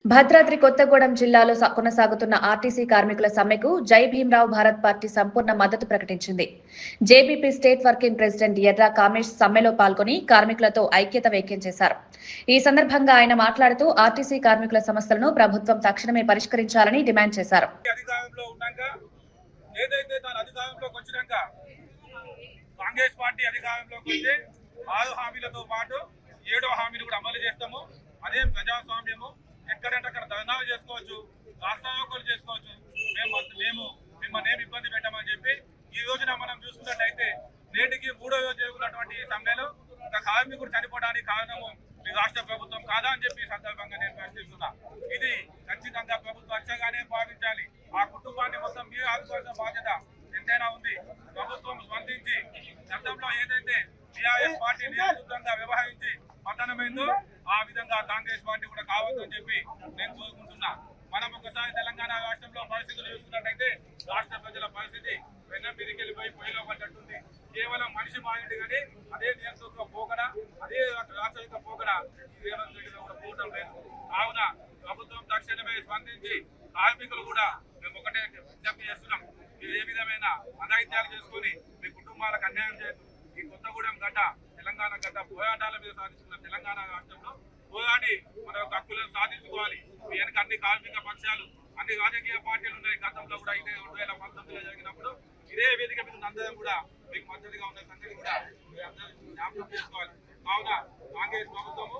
భద్రాద్రి కొత్తగూడెం జిల్లాలో కొనసాగుతున్న ఆర్టీసీ కార్మికుల సమ్మెకు జై భీమ్రావ్ భారత్ పార్టీ సంపూర్ణ మద్దతు ప్రకటించింది. జేబీపీ స్టేట్ వర్కింగ్ ప్రెసిడెంట్ ఎర్రా కామేష్ సమ్మెలో పాల్గొని కార్మికులతో ఐక్యత వ్యక్తం చేశారు. ఈ సందర్భంగా ఆయన మాట్లాడుతూ ఆర్టీసీ కార్మికుల సమస్యలను ప్రభుత్వం తక్షణమే పరిష్కరించాలని డిమాండ్ చేశారు. కాంగ్రెస్ పార్టీ అధికారంలోకి వస్తే 6 హామీలతో పాటు 7వ హామీని కూడా అమలు చేస్తాము. అదే ప్రజాస్వామ్యము. ఎక్కడంటే అక్కడ ధర్నాలు చేసుకోవచ్చు, రాస్తారోకోలు చేసుకోవచ్చు. మేము మిమ్మల్ని ఏమి ఇబ్బంది పెట్టమని చెప్పి ఈ రోజున మనం చూసుకున్నట్లయితే నేటికి 3వ రోజు జరుగుతున్నటువంటి ఈ సమ్మెలో ఒక కార్మికుడు చనిపోవడానికి కారణము మీ రాష్ట్ర ప్రభుత్వం కాదా అని చెప్పి సందర్భంగా నేను ప్రశ్నిస్తున్నా. ఇది ఖచ్చితంగా ప్రభుత్వ అక్షగానే భావించాలి. ఆ కుటుంబాన్ని మొత్తం మీరు ఆదుకోవాల్సిన బాధ్యత ఎంతైనా ఉంది. ప్రభుత్వం స్పందించి గతంలో ఏదైతే టీఆర్ఎస్ పార్టీ నియంత్రితంగా వ్యవహరించి పతనమైందో ఆ విధంగా కాంగ్రెస్ పార్టీ కూడా కావద్దని చెప్పి నేను కోరుకుంటున్నా. మనం ఒకసారి తెలంగాణ రాష్ట్రంలో పరిస్థితులు చూసుకున్నట్టయితే రాష్ట్ర ప్రజల పరిస్థితి వెన్నం మీదికెళ్ళిపోయి పొయ్యిలో పడ్డట్టుంది. కేవలం మనిషి మారింది కానీ అదే నియంత్రణ పోకడా, అదే రాచరిక పోకడా రేవంత్ రెడ్డిలో కూడా పోవడం లేదు. కావున ప్రభుత్వం తక్షణమే స్పందించి కార్మికులు కూడా మేము ఒకటే విజ్ఞప్తి చేస్తున్నాం. మీరు ఏ విధమైన అనాయిత్యాలు చేసుకుని మీ కుటుంబాలకు అన్యాయం చేయదు. ఈ కొత్తగూడెం గడ్డ తెలంగాణ గడ్డ పోరాటాల మీద సాధిస్తున్న తెలంగాణ రాష్ట్రంలో పోరాడి మన యొక్క హక్కులను సాధించుకోవాలి. మీ వెనక అన్ని కార్మిక పక్షాలు, అన్ని రాజకీయ పార్టీలు ఉన్నాయి. గతంలో కూడా ఇదే 2019లో జరిగినప్పుడు ఇదే వేదిక మీద అందరం కూడా మీకు మద్దతుగా ఉన్న సంగతి కూడా మీరు అందరూ జ్ఞాపకం చేసుకోవాలి. కావున కాంగ్రెస్ ప్రభుత్వము